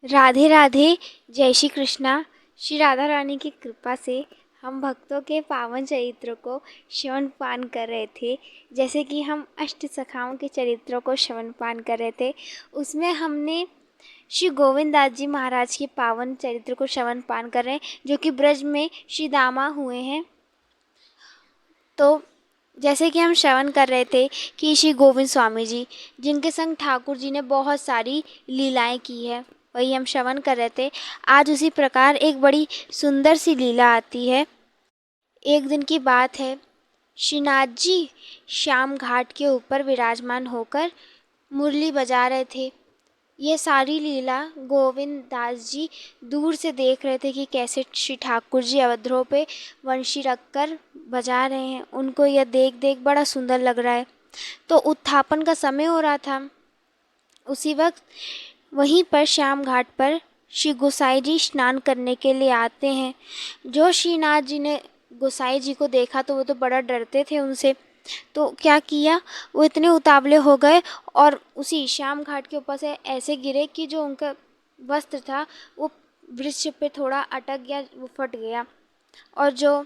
राधे राधे। जय श्री कृष्णा। श्री राधा रानी की कृपा से हम भक्तों के पावन चरित्र को श्रवण पान कर रहे थे। जैसे कि हम अष्ट सखाओं के चरित्रों को श्रवण पान कर रहे थे, उसमें हमने श्री गोविंद दास जी महाराज के पावन चरित्र को श्रवण पान कर रहे हैं, जो कि ब्रज में श्री दामा हुए हैं। तो जैसे कि हम श्रवण कर रहे थे कि श्री गोविंद स्वामी जी, जिनके संग ठाकुर जी ने बहुत सारी लीलाएं की है, वही हम श्रवण कर रहे थे। आज उसी प्रकार एक बड़ी सुंदर सी लीला आती है। एक दिन की बात है, श्रीनाथ जी श्याम घाट के ऊपर विराजमान होकर मुरली बजा रहे थे। ये सारी लीला गोविंद दास जी दूर से देख रहे थे कि कैसे श्री ठाकुर जी अवधरों पे वंशी रखकर बजा रहे हैं। उनको यह देख देख बड़ा सुंदर लग रहा है। तो उत्थापन का समय हो रहा था। उसी वक्त वहीं पर श्याम घाट पर श्री गोसाई जी स्नान करने के लिए आते हैं। जो श्रीनाथ जी ने गोसाई जी को देखा तो वो तो बड़ा डरते थे उनसे। तो क्या किया, वो इतने उतावले हो गए और उसी श्याम घाट के ऊपर से ऐसे गिरे कि जो उनका वस्त्र था वो वृक्ष पे थोड़ा अटक गया, वो फट गया। और जो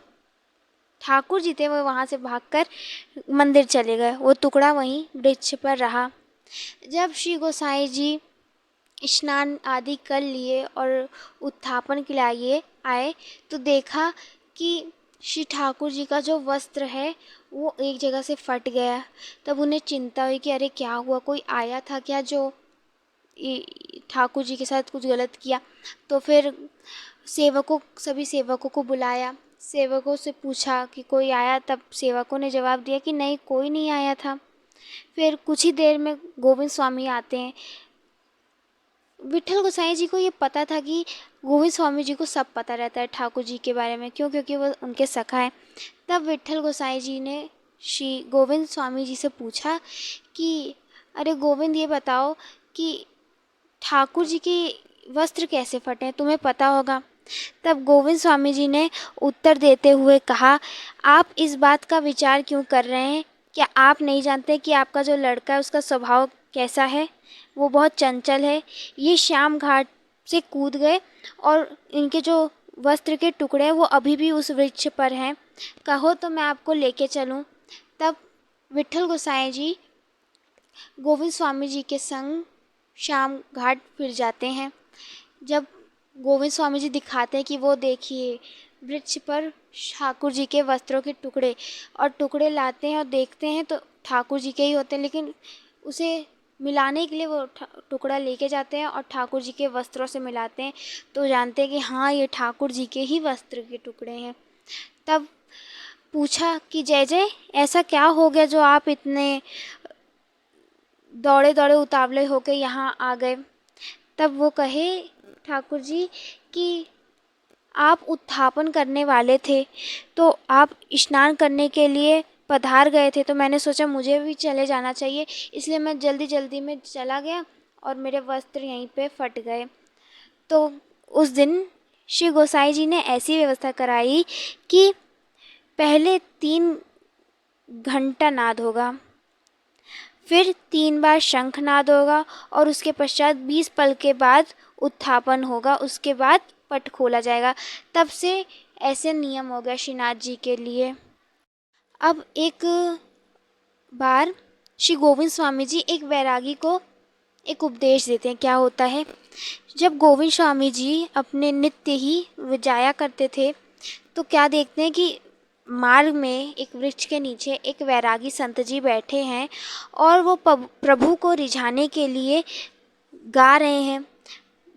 ठाकुर जी थे वो वहाँ से भागकर मंदिर चले गए। वो टुकड़ा वहीं वृक्ष पर रहा। जब श्री गोसाई जी स्नान आदि कर लिए और उत्थापन के लिए आए तो देखा कि श्री ठाकुर जी का जो वस्त्र है वो एक जगह से फट गया। तब उन्हें चिंता हुई कि अरे क्या हुआ, कोई आया था क्या जो ठाकुर जी के साथ कुछ गलत किया। तो फिर सभी सेवकों को बुलाया, सेवकों से पूछा कि कोई आया। तब सेवकों ने जवाब दिया कि नहीं, कोई नहीं आया था। फिर कुछ ही देर में गोविंद स्वामी आते हैं। विट्ठल गोसाई जी को ये पता था कि गोविंद स्वामी जी को सब पता रहता है ठाकुर जी के बारे में, क्योंकि वो उनके सखा हैं। तब विट्ठल गोसाई जी ने श्री गोविंद स्वामी जी से पूछा कि अरे गोविंद, ये बताओ कि ठाकुर जी के वस्त्र कैसे फटे, तुम्हें पता होगा। तब गोविंद स्वामी जी ने उत्तर देते हुए कहा, आप इस बात का विचार क्यों कर रहे हैं? क्या आप नहीं जानते कि आपका जो लड़का है उसका स्वभाव कैसा है? वो बहुत चंचल है। ये श्याम घाट से कूद गए और इनके जो वस्त्र के टुकड़े हैं वो अभी भी उस वृक्ष पर हैं। कहो तो मैं आपको लेके चलूं। तब विट्ठल गोसाई जी गोविंद स्वामी जी के संग श्याम घाट फिर जाते हैं। जब गोविंद स्वामी जी दिखाते हैं कि वो देखिए वृक्ष पर ठाकुर जी के वस्त्रों के टुकड़े, और टुकड़े लाते हैं और देखते हैं तो ठाकुर जी के ही होते हैं, लेकिन उसे मिलाने के लिए वो टुकड़ा लेके जाते हैं और ठाकुर जी के वस्त्रों से मिलाते हैं तो जानते हैं कि हाँ, ये ठाकुर जी के ही वस्त्र के टुकड़े हैं। तब पूछा कि जय जय, ऐसा क्या हो गया जो आप इतने दौड़े दौड़े उतावले होकर यहाँ आ गए? तब वो कहे ठाकुर जी कि आप उत्थापन करने वाले थे तो आप स्नान करने के लिए पधार गए थे, तो मैंने सोचा मुझे भी चले जाना चाहिए, इसलिए मैं जल्दी जल्दी में चला गया और मेरे वस्त्र यहीं पे फट गए। तो उस दिन श्री गोसाई जी ने ऐसी व्यवस्था कराई कि पहले 3 घंटा नाद होगा, फिर 3 बार शंखनाद होगा और उसके पश्चात 20 पल के बाद उत्थापन होगा। उसके बाद पट खोला जाएगा। तब से ऐसे नियम हो गया श्रीनाथ जी के लिए। अब एक बार श्री गोविंद स्वामी जी एक वैरागी को एक उपदेश देते हैं। क्या होता है, जब गोविंद स्वामी जी अपने नित्य ही जाया करते थे तो क्या देखते हैं कि मार्ग में एक वृक्ष के नीचे एक वैरागी संत जी बैठे हैं और वो प्रभु को रिझाने के लिए गा रहे हैं।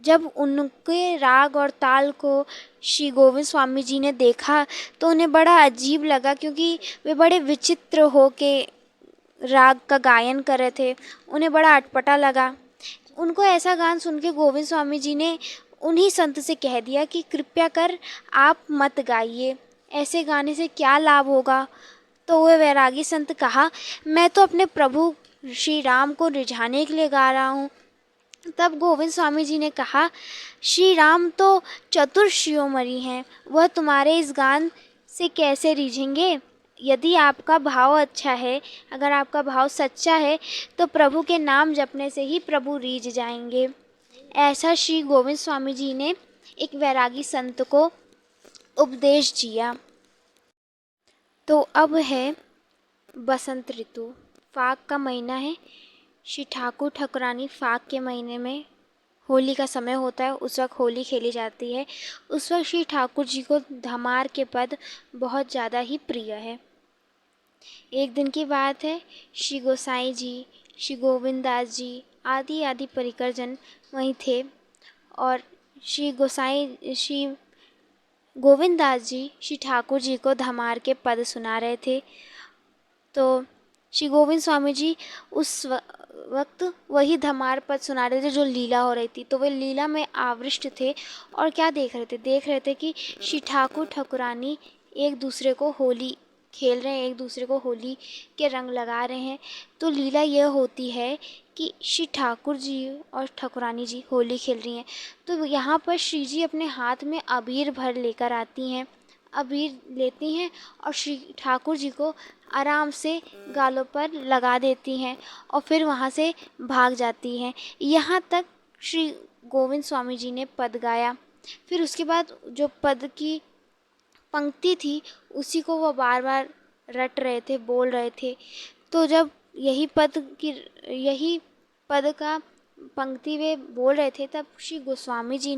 जब उनके राग और ताल को श्री गोविंद स्वामी जी ने देखा तो उन्हें बड़ा अजीब लगा, क्योंकि वे बड़े विचित्र हो के राग का गायन कर रहे थे। उन्हें बड़ा अटपटा लगा। उनको ऐसा गान सुन के गोविंद स्वामी जी ने उन्हीं संत से कह दिया कि कृपया कर आप मत गाइए, ऐसे गाने से क्या लाभ होगा। तो वह वैरागी संत कहा, मैं तो अपने प्रभु श्री राम को रिझाने के लिए गा रहा हूँ। तब गोविंद स्वामी जी ने कहा, श्री राम तो चतुर शिरोमणि हैं, वह तुम्हारे इस गान से कैसे रिझेंगे। यदि आपका भाव अच्छा है, अगर आपका भाव सच्चा है तो प्रभु के नाम जपने से ही प्रभु रीझ जाएंगे। ऐसा श्री गोविंद स्वामी जी ने एक वैरागी संत को उपदेश दिया। तो अब है बसंत ऋतु, फाग का महीना है। श्री ठाकुर ठाकुरानी फाग के महीने में होली का समय होता है, उस वक्त होली खेली जाती है। उस वक्त श्री ठाकुर जी को धमार के पद बहुत ज़्यादा ही प्रिय है। एक दिन की बात है, श्री गोसाई जी, श्री गोविंद दास जी आदि आदि परिकरजन वहीं थे और श्री गोविंद दास जी श्री ठाकुर जी को धमार के पद सुना रहे थे। तो श्री गोविंद स्वामी जी उस वक्त वही धमार पद सुना रहे थे जो लीला हो रही थी। तो वे लीला में आविष्ट थे और क्या देख रहे थे कि श्री ठाकुर ठाकुरानी एक दूसरे को होली खेल रहे हैं, एक दूसरे को होली के रंग लगा रहे हैं। तो लीला यह होती है कि श्री ठाकुर जी और ठाकुरानी जी होली खेल रही हैं। तो यहाँ पर श्री जी अपने हाथ में अबीर भर लेकर आती हैं, अबीर लेती हैं और श्री ठाकुर जी को आराम से गालों पर लगा देती हैं और फिर वहाँ से भाग जाती हैं। यहाँ तक श्री गोविंद स्वामी जी ने पद गाया। फिर उसके बाद जो पद की पंक्ति थी उसी को वो बार बार रट रहे थे, बोल रहे थे। तो जब यही पद का पंक्ति वे बोल रहे थे, तब श्री गोसाई जी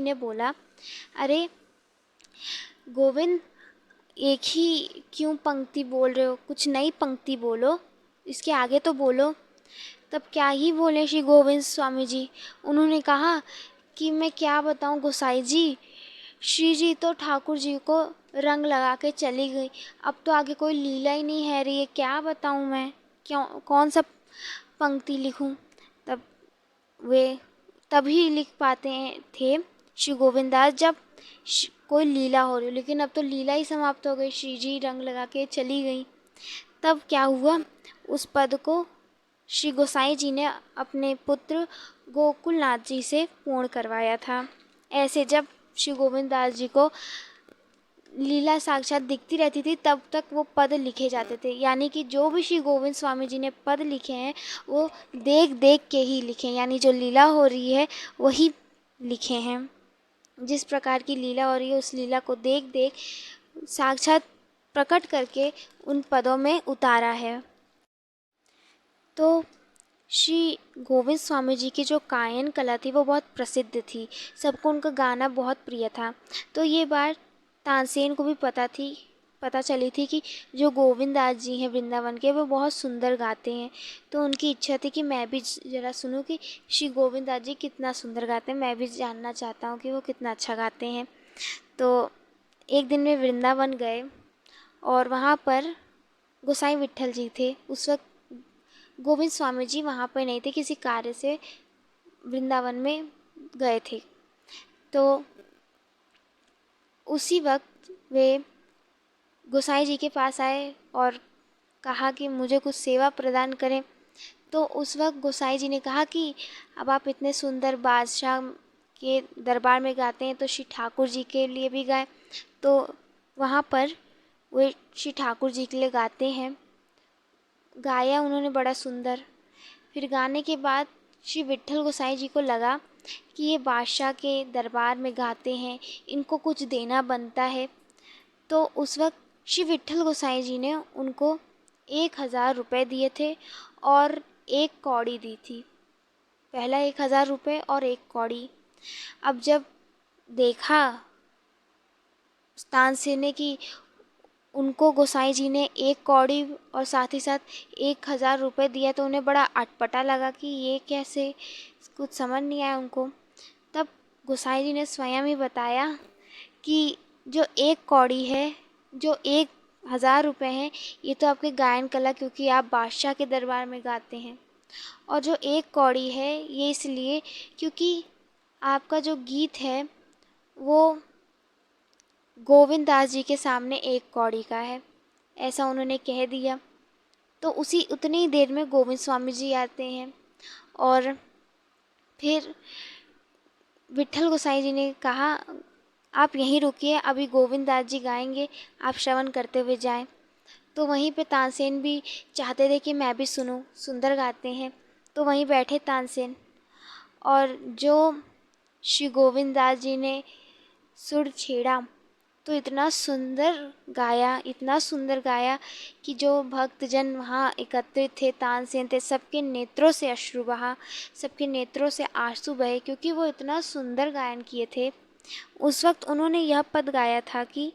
ने बोला, अरे गोविंद, एक ही क्यों पंक्ति बोल रहे हो, कुछ नई पंक्ति बोलो, इसके आगे तो बोलो। तब क्या ही बोले श्री गोविंद स्वामी जी। उन्होंने कहा कि मैं क्या बताऊं गोसाई जी, श्री जी तो ठाकुर जी को रंग लगा के चली गई, अब तो आगे कोई लीला ही नहीं है रही है, क्या बताऊं मैं, क्यों कौन सा पंक्ति लिखूं। तब वे तभी लिख पाते थे श्री गोविंद दास जब कोई लीला हो रही हो, लेकिन अब तो लीला ही समाप्त हो गई, श्री जी रंग लगा के चली गई। तब क्या हुआ, उस पद को श्री गोसाई जी ने अपने पुत्र गोकुलनाथ जी से पूर्ण करवाया था। ऐसे जब श्री गोविंद दास जी को लीला साक्षात दिखती रहती थी तब तक वो पद लिखे जाते थे। यानी कि जो भी श्री गोविंद स्वामी जी ने पद लिखे हैं वो देख देख के ही लिखे, यानी जो लीला हो रही है वही लिखे हैं। जिस प्रकार की लीला हो रही है उस लीला को देख देख साक्षात प्रकट करके उन पदों में उतारा है। तो श्री गोविंद स्वामी जी की जो गायन कला थी वो बहुत प्रसिद्ध थी, सबको उनका गाना बहुत प्रिय था। तो ये बात तानसेन को भी पता चली थी कि जो गोविंद दास जी हैं वृंदावन के, वो बहुत सुंदर गाते हैं। तो उनकी इच्छा थी कि मैं भी ज़रा सुनूं कि श्री गोविंद दास जी कितना सुंदर गाते हैं, मैं भी जानना चाहता हूँ कि वो कितना अच्छा गाते हैं। तो एक दिन वे वृंदावन गए और वहाँ पर गोसाई विट्ठल जी थे। उस वक्त गोविंद स्वामी जी वहाँ पर नहीं थे, किसी कार्य से वृंदावन में गए थे। तो उसी वक्त वे गोसाई जी के पास आए और कहा कि मुझे कुछ सेवा प्रदान करें। तो उस वक्त गोसाई जी ने कहा कि अब आप इतने सुंदर बादशाह के दरबार में गाते हैं तो श्री ठाकुर जी के लिए भी गाएं। तो वहाँ पर वे श्री ठाकुर जी के लिए गाते हैं, गाया उन्होंने बड़ा सुंदर। फिर गाने के बाद श्री विट्ठल गोसाई जी को लगा कि ये बादशाह के दरबार में गाते हैं, इनको कुछ देना बनता है। तो उस वक्त श्री विट्ठल गोसाई जी ने उनको 1000 रुपये दिए थे और एक कौड़ी दी थी। पहला 1000 रुपये और एक कौड़ी। अब जब देखा तानसेन ने कि उनको गोसाई जी ने एक कौड़ी और साथ ही साथ 1000 रुपये दिया, तो उन्हें बड़ा अटपटा लगा कि ये कैसे, कुछ समझ नहीं आया उनको। तब गोसाई जी ने स्वयं ही बताया कि जो एक कौड़ी है, जो 1000 रुपये हैं, ये तो आपकी गायन कला, क्योंकि आप बादशाह के दरबार में गाते हैं, और जो एक कौड़ी है ये इसलिए क्योंकि आपका जो गीत है वो गोविंद दास जी के सामने एक कौड़ी का है, ऐसा उन्होंने कह दिया। तो उतनी ही देर में गोविंद स्वामी जी आते हैं और फिर विट्ठल गोसाई जी ने कहा आप यहीं रुकिए, अभी गोविंद दास जी गाएंगे, आप श्रवण करते हुए जाएं। तो वहीं पे तानसेन भी चाहते थे कि मैं भी सुनूं, सुंदर गाते हैं। तो वहीं बैठे तानसेन और जो श्री गोविंद दास जी ने सुर छेड़ा तो इतना सुंदर गाया कि जो भक्तजन वहाँ एकत्रित थे, तानसेन थे, सबके नेत्रों से अश्रु बहा, सबके नेत्रों से आंसू बहे, क्योंकि वो इतना सुंदर गायन किए थे। उस वक्त उन्होंने यह पद गाया था कि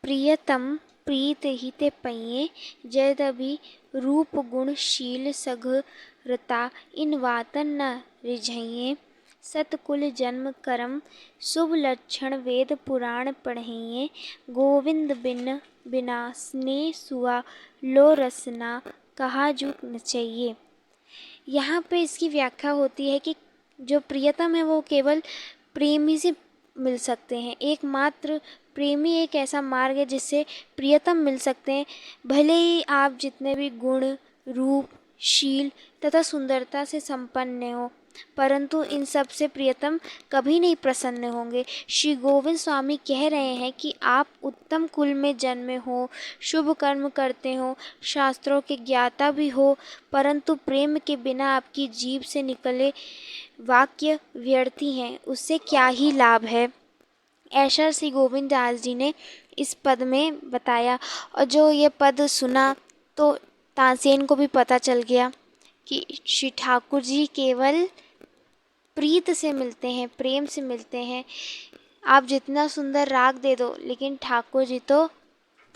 प्रियतम प्रीत ही ते पइए, जयदबि रूप गुण शील सघरता, इन वातन न रिझइए, सतकुल जन्म करम शुभ लक्षण वेद पुराण पढ़इए, गोविंद बिना स्नेह सुआ लो रसना, कहा जो नचइए। यहाँ पे इसकी व्याख्या होती है कि जो प्रियतम है वो केवल प्रेमी से मिल सकते हैं। एकमात्र प्रेमी एक ऐसा मार्ग है जिससे प्रियतम मिल सकते हैं। भले ही आप जितने भी गुण, रूप, शील तथा सुंदरता से संपन्न हो, परंतु इन सब से प्रियतम कभी नहीं प्रसन्न होंगे। श्री गोविंद स्वामी कह रहे हैं कि आप उत्तम कुल में जन्मे हो, शुभ कर्म करते हो, शास्त्रों के ज्ञाता भी हो, परंतु प्रेम के बिना आपकी जीभ से निकले वाक्य व्यर्थी हैं, उससे क्या ही लाभ है। ऐसा श्री गोविंद दास जी ने इस पद में बताया। और जो ये पद सुना तो तानसेन को भी पता चल गया कि श्री ठाकुर जी केवल प्रीत से मिलते हैं, प्रेम से मिलते हैं। आप जितना सुंदर राग दे दो, लेकिन ठाकुर जी तो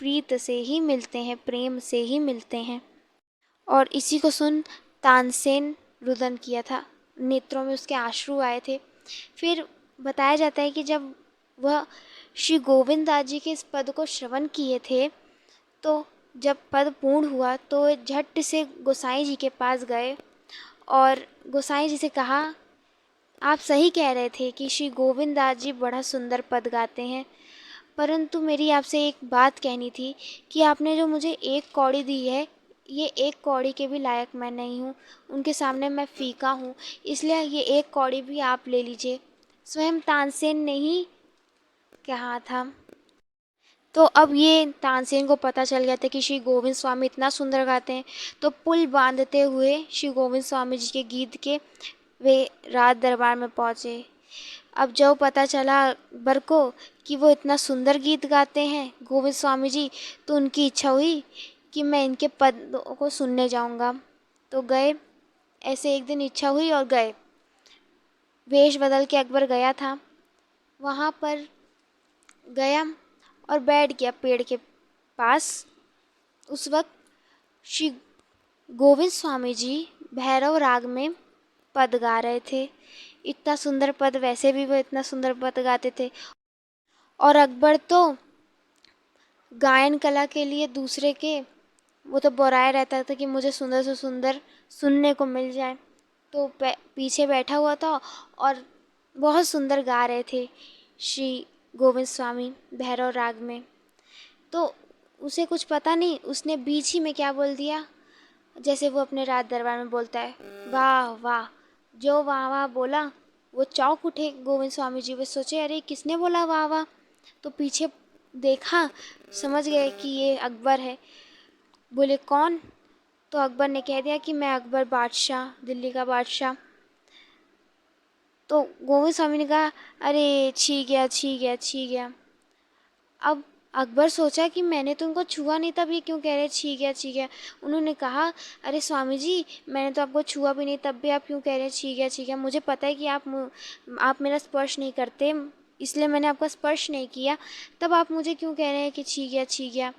प्रीत से ही मिलते हैं, प्रेम से ही मिलते हैं। और इसी को सुन तानसेन रुदन किया था, नेत्रों में उसके आंसू आए थे। फिर बताया जाता है कि जब वह श्री गोविंद दास जी के इस पद को श्रवण किए थे, तो जब पद पूर्ण हुआ तो झट से गोसाई जी के पास गए और गोसाई जी से कहा, आप सही कह रहे थे कि श्री गोविंद दास जी बड़ा सुंदर पद गाते हैं, परंतु मेरी आपसे एक बात कहनी थी कि आपने जो मुझे एक कौड़ी दी है, ये एक कौड़ी के भी लायक मैं नहीं हूँ, उनके सामने मैं फीका हूँ, इसलिए ये एक कौड़ी भी आप ले लीजिए। स्वयं तानसेन ने ही कहा था। तो अब ये तानसेन को पता चल गया था कि श्री गोविंद स्वामी इतना सुंदर गाते हैं, तो पुल बांधते हुए श्री गोविंद स्वामी जी के गीत के वे राज दरबार में पहुँचे। अब जब पता चला अकबर को कि वो इतना सुंदर गीत गाते हैं गोविंद स्वामी जी, तो उनकी इच्छा हुई कि मैं इनके पद को सुनने जाऊंगा। तो गए, ऐसे एक दिन इच्छा हुई और गए। वेश बदल के अकबर गया था, वहाँ पर गया और बैठ गया पेड़ के पास। उस वक्त श्री गोविंद स्वामी जी भैरव राग में पद गा रहे थे। इतना सुंदर पद, वैसे भी वो इतना सुंदर पद गाते थे। और अकबर तो गायन कला के लिए दूसरे के वो तो बोराया रहता था कि मुझे सुंदर से सुंदर सुनने को मिल जाए, तो पीछे बैठा हुआ था और बहुत सुंदर गा रहे थे श्री गोविंद स्वामी भैरव राग में। तो उसे कुछ पता नहीं, उसने बीच ही में क्या बोल दिया, जैसे वो अपने राज दरबार में बोलता है, वाह वाह। जो वाह वाह बोला वो चौंक उठे गोविंद स्वामी जी। वे सोचे, अरे किसने बोला वाह वाह। तो पीछे देखा, समझ गए कि ये अकबर है। बोले कौन? तो अकबर ने कह दिया कि मैं अकबर बादशाह, दिल्ली का बादशाह। तो गोविंद स्वामी ने कहा, अरे छी गया छी गया छी गया। अब अकबर सोचा कि मैंने तो उनको छुआ नहीं, तब ये क्यों कह रहे छी गया छी गया। उन्होंने कहा, अरे स्वामी जी मैंने तो आपको छुआ भी नहीं, तब भी आप क्यों कह रहे छी गया छी गया। मुझे पता है कि आप मेरा स्पर्श नहीं करते, इसलिए मैंने आपका स्पर्श नहीं किया, तब आप मुझे क्यों कह रहे हैं कि छी गया छी गया।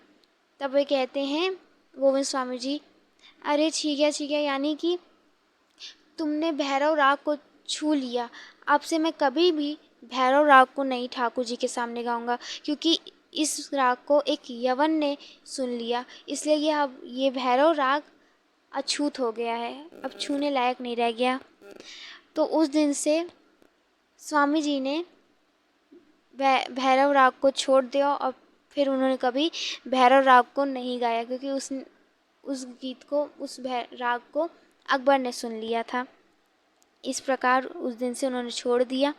तब वे कहते हैं गोविंद स्वामी जी, अरे छी गया यानी कि तुमने भैरव राग को छू लिया। आपसे मैं कभी भी भैरव राग को नहीं ठाकुर जी के सामने गाऊंगा, क्योंकि इस राग को एक यवन ने सुन लिया, इसलिए ये भैरव राग अछूत हो गया है, अब छूने लायक नहीं रह गया। तो उस दिन से स्वामी जी ने भैरव राग को छोड़ दिया और फिर उन्होंने कभी भैरव राग को नहीं गाया, क्योंकि उस गीत को, उस राग को अकबर ने सुन लिया था। इस प्रकार उस दिन से उन्होंने छोड़ दिया।